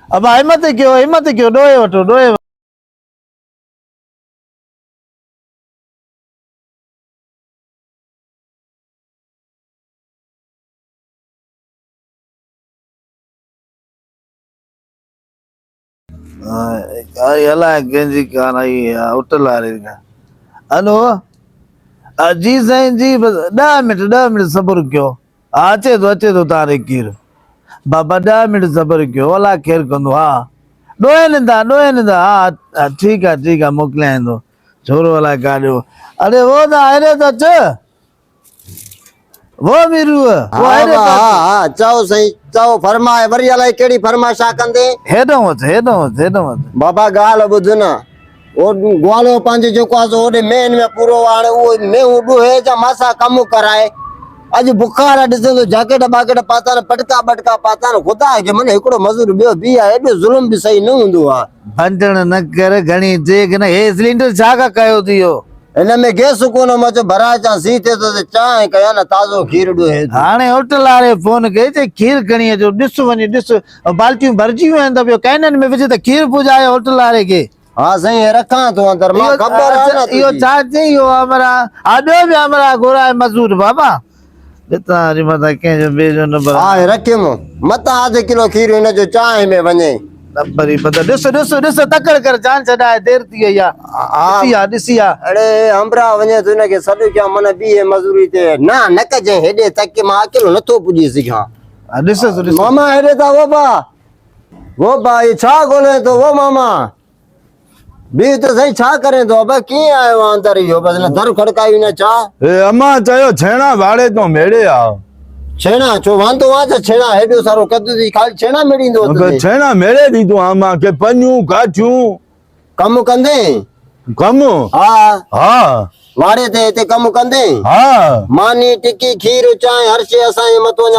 अब हिम्मत क्यों डोए वठो डोए अला कंहिंजी कान आई होटल वारे खां हेलो जी साईं जी बस 10 मिनट सब्र कयो अचे थो तारे खीर बाबा 10 मिनट सब्र कयो अला केर कंदो डोए निंदा हा ठीक है मोकिलियां थो छोरो अला काॾियो अरे वो ना अरे तो च वो मीरू वो अरे तो हाँ चाओ सही चाओ फरमाए वरी अलाए केड़ी फरमाइशा कंदे हेडो मत बाबा गाल बुध ना ओ ग्वालो पंहिंजो जेको आहे सो ओॾे मेन में पूरो हाणे उहो मेहूं ॾुहे जा मासा कमु कराए अॼु बुखार ॾिसे थो जैकेट बाकेट पाता न पटका बटका पाता न ख़ुदा के मन हिकिड़ो मज़ूर ॿियो बि आहे एॾो ज़ुल्म बि सही न हूंदो आहे भंडण न कर घणी देग न हे सिलेंडर छा का कयो थी इहो इन में गैस कोन मचो भराए चा सी थे तो चांहि कया न ताज़ो खीर ॾुहे हाणे होटल वारे फोन कई चई खीर खणी अचो ॾिस वञी ॾिस बाल्टियूं भरिजी वियूं आहिनि त ॿियो कैनन में विझे त खीर पुॼाए होटल वारे खे हाँ सही रखा तो अंदर मां खबर है ना इहो छा चई इहो हमारा ॿियो बि हमारा घुराए मज़दूर बाबा ॾिता वरी मथां कंहिंजो ॿिए जो नंबर हाँ रखियो मता आधे किलो खीर इन जो चांहि में वञे नंबर ई पता ॾिस तकड़ कर जान छॾाए देर थी वई आहे ॾिसी आ अरे अंबरा वञे तो इनखे सॾु कया मन ॿी मज़ूरी ते न कजे हेॾे तक मां अकेलो नथो पुॼी सघां ॾिस मामा हेॾे था वो बा ये छा ॻोल्हे तो वो मामा बी तो सही छा करे तो अब कीअं आयो अंदर इहो बस न दर खड़काई न छा ए अम्मा चयो छेणा भाड़े तो मेड़े आ छेणा छो वांदो आ त छेणा हेॾो सारो कद थी खाली छेणा मिड़ींदो छेणा मेड़े दी तो अम्मा के पन्नू काठियूं कम कंदे कम हाँ वाड़े ते कम कंदे हाँ मानी टिक्की खीर चांहि हर शइ असांजे मथो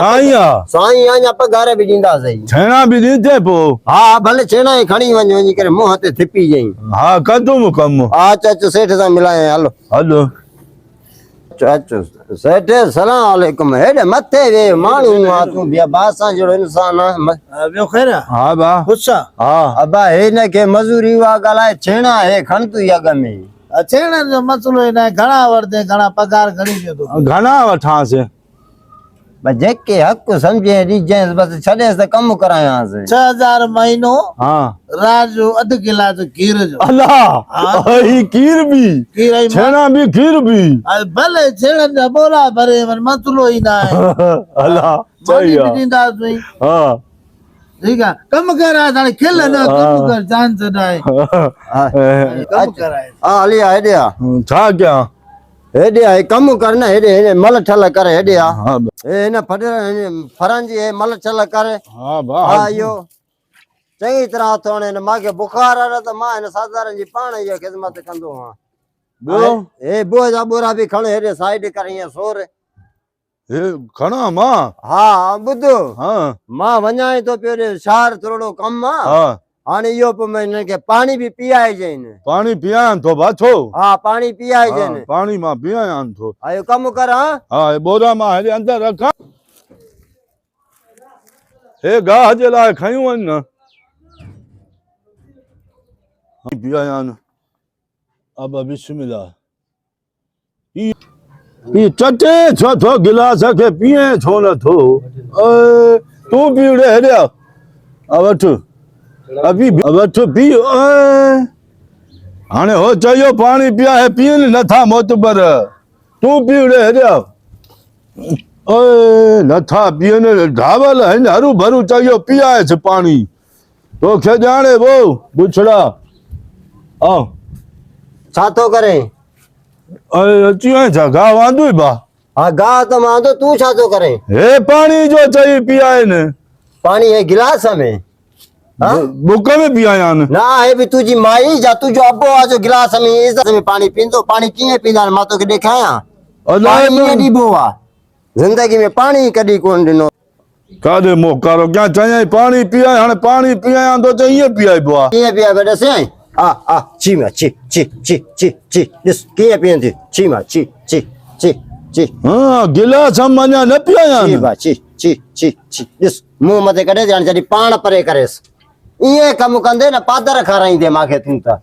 साईं अञा पघार बि ॾींदा सही छेणा बि ॾींदे पोइ हाँ भले छेणा ई खणी वञी करे मुंहं ते थिपी जई हाँ कंदुमि कम अचो सेठ सां मिलाए हलो अचो सेठ सलाम वालेकुम हेॾे मथे वे माण्हू आ तूं बिया बासा जहिड़ो इंसान ॿियो ख़ैर हाँ बा ख़ुशि हाँ अबा हिन खे मज़ूरी वा ॻाल्हाए छेणा हे खण तूं अॻ में छेणनि जो मसलो ही न आहे घणा वठदे घणा पगार घणी ॾियो तूं घणा वठांसि जेके हक़ सम्झे ॾिजांइ बस छॾेसि त कमु करायांसि 6000 महीनो हाँ रात जो अध गिलास खीर जो अल्लाह ही खीर भी छेणा भी खीर भी भले छेणनि जा बोरा भरे मसलो ही न आहे अल्लाह सही आहे ॾींदासीं हाँ ठीक है कम कर हाणे खिल न कम कर जान छॾाए कम कराए हलिया हेॾे आ छा कयां हेॾे आ कम कर न हेॾे मल ठल कर हेॾे आ हिन फरंजी हे मल ठल कर हाँ इहो चङी तरह थो हाणे मूंखे बुखार आहे त मां हिन साधारण जी पाण इहा ख़िदमत कंदो आहियां हे बुह जा बोरा बि खण हेॾे साइड कर ईअं सोर खणा मां हाँ ॿुध हाँ मां वञाए थो पियो शहर थोरो कमु आहे हाणे इहो पोइ मैं हिनखे पाणी बि पीआइजनि पाणी पीआयां थो बाछो हाँ पाणी पीआइजनि पाणी मां पीआयां थो आयो कमु कर हाँ बोरा मां हेॾे अंदर रखां हे गाह जे लाइ खयूं आहिनि न पीआयां न अब बिस्मिल्लाह ये चटे छो थो गिलास के पिए छो न थो तू पीड़े हेड़े वठ अभी वठ पी हाणे हो चयो पानी पिया है पीन नथा मोतबर तू पीड़े हेड़े नथा पीअनि ढावल आहिनि हरू भरू चयो पीआएसि पाणी तोखे ॼाणे वो बुछड़ा छा थो करे अची वञ छा गाह वांदो बा हाँ गाह त वांदो तूं छा थो करे हे पाणी जो चई पीआइनि पाणी हे गिलास में बुक में पीआयां ना हे बि तुंहिंजी माई जा तुंहिंजो अबो आहे जो गिलास में इज़त में पाणी पींदो पाणी कीअं पींदा मां तोखे ॾेखारियां ॾिबो आहे ज़िंदगी में पाणी कॾहिं कोन ॾिनो काॾे मोकारो क्या चई पाणी पीआए हाणे पाणी पीआयां थो चई ईअं पीआइबो आहे कीअं पीआइबो ॾिसे छी में छी छी छी छी छी ॾिस कीअं पीअंदी छी में छी छी छी छी हाँ गिलास हम अञा न पीआयां छी छी छी छी छी ॾिस मुंहुं मथे कढे ॼण जॾहिं पाण परे करेसि ये कम कंदे न पादर खाराईंदे माखे तू त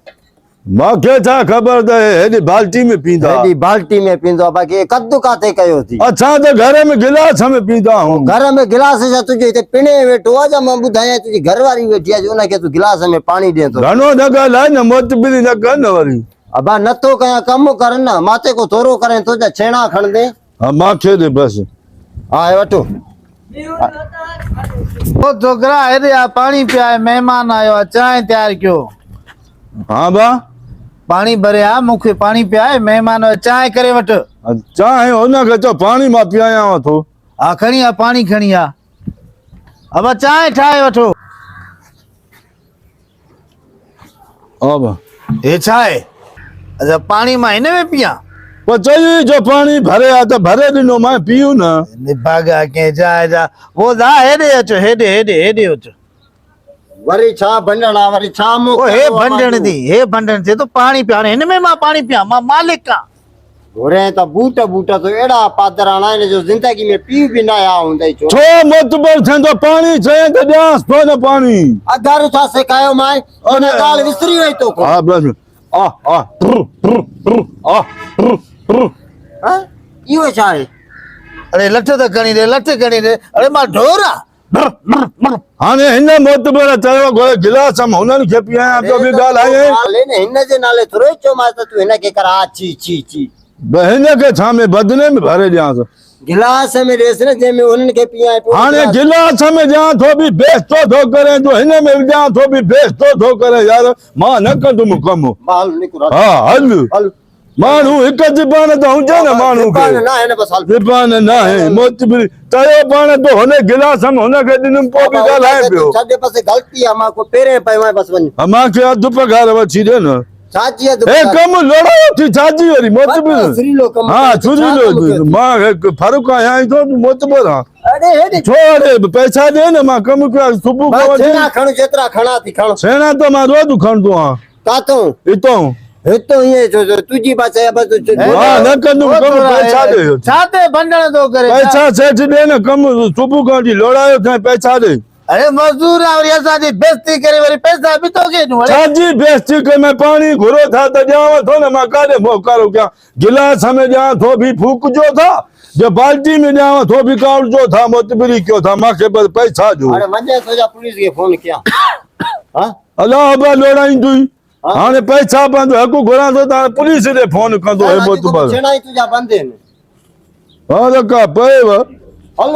माखे छा ख़बर त हेॾी बाल्टी में पींदा हेॾी बाल्टी में पींदो बाक़ी कद्दू काथे कयो थी अच्छा त घर में गिलास में पींदा आहियूं घर में गिलास जा तुझे हिते पिणे वेठो आहे जा मां ॿुधायां तुंहिंजी घरवारी वेठी आहे जो उनखे तू गिलास में पाणी ॾिए थो घणो न ॻाल्हाए न मोतबिरी न कर न वरी अबा नथो कयां कमु कर न माते को थोरो करे तो जा छेणा खण दे हा माखे दे बस हा हे वठो ओ छोकरा हेॾे आ पाणी पियाए महिमान आयो आहे चांहि तयारु कयो हाँ बा पाणी भरे आ मूंखे पाणी पियाए महिमान आयो चांहि करे वठ चाहे हुनखे चओ पाणी मां पीआयांव थो हा खणी आ पाणी खणी आ अब चांहि ठाहे वठो हा बा हे छा आहे अच्छा पाणी मां हिन में पियां पर चई जो पाणी भरे आ त भरे ॾिनो मां पीऊ न निभागा कंहिं जाइ जा वो दा हेॾे अचो हेॾे अचो वरी छा भंडणा वरी छा मुंह ओ हे भंडण थिए तो पाणी पिया हिन में मां पाणी पियां मां मालिक आ घुरे त बूट तो एड़ा पादराणा आहिनि जो ज़िंदगी में पी बि न आया हूंदई छो छो मोतबर थींदो पाणी चए त ॾियांसि थो न पाणी अधारो छा सेखायो मां उन ॻाल्हि विसरी वई तो हा बस आ आ ट्रु ट्रु ट्रु आ ट्रु ट्रु हां इहो छा आहे अरे लठ त खणी दे अरे मां ढोर आ हाणे हिन मोतबर चयो गिलास में हुननि खे पीआयां पियो बि ॻाल्हि आहे हाले न हिन जे नाले थोरो चयो मां त तूं हिनखे कर आ छी छी छी हिनखे छा में बदने में भरे ॾियांसि गिलास में ॾेसि न जंहिंमें उन्हनि खे पीआए पियो हाणे गिलास में ॾियां थो बि बेइज़्ज़तो थो करे जो हिन में ॾियां थो बि बेइज़्ज़तो थो करे यार मां न कंदुमि कमु माल निकुर हा हल हल माण्हू हिकु ज़बान त हुजे न माण्हू खे न आहे न बस हल ज़बान न आहे मोतबिरी चयो पाण तो हुन गिलास में हुनखे ॾिनुमि पोइ बि ॻाल्हाए पियो साढे पासे ग़लती आहे मां को पहिरें पियो आहे बस वञ मांखे अधु पघार वठी ॾे न छाजी आहे हे कमु लोड़ायो थी छाजी वरी मोतबिरी सुरीलो कमु हा छुरीलो मां फर्क़ु आहियां थो मोतबर आहे अरे हेॾे छो अरे पैसा ॾे न मां कमु कयां सुबुह खां वठी छेणा खण जेतिरा खणा थी खण छेणा त मां रोज़ खणंदो आहियां काथों हितां हितो ईअं छो तुंहिंजी पासे आहे बस हा न कंदुमि कमु पैसा ॾे छा ते भंडण थो करे पैसा सेठ ॾे न कमु सुबुह खां वठी लोड़ायो थिए पैसा ॾे अरे मजदूर आहे वरी असांजी बेइज्जती करे वरी पैसा बि तो के ॾियूं छाजी बेइज्जती के मैं पाणी घुरो था त ॾियांव थो न मां काॾे मोकारो कयां गिलास में ॾियां थो बि फूकजो था जो बाल्टी में ॾियांव थो बि कावड़जो था मोतबिरी कयो था मूंखे बस पैसा ॾियो अरे वञे सोजा पुलिस खे फोन कयां हां अलाह अबा लोड़ाईंदुई हाणे पैसा पंहिंजो हक़ घुरां थो त पुलिस ॾे फोन कंदो हे मोतबर छेणा ई तुंहिंजा बंदि आहिनि हा त का पएव हल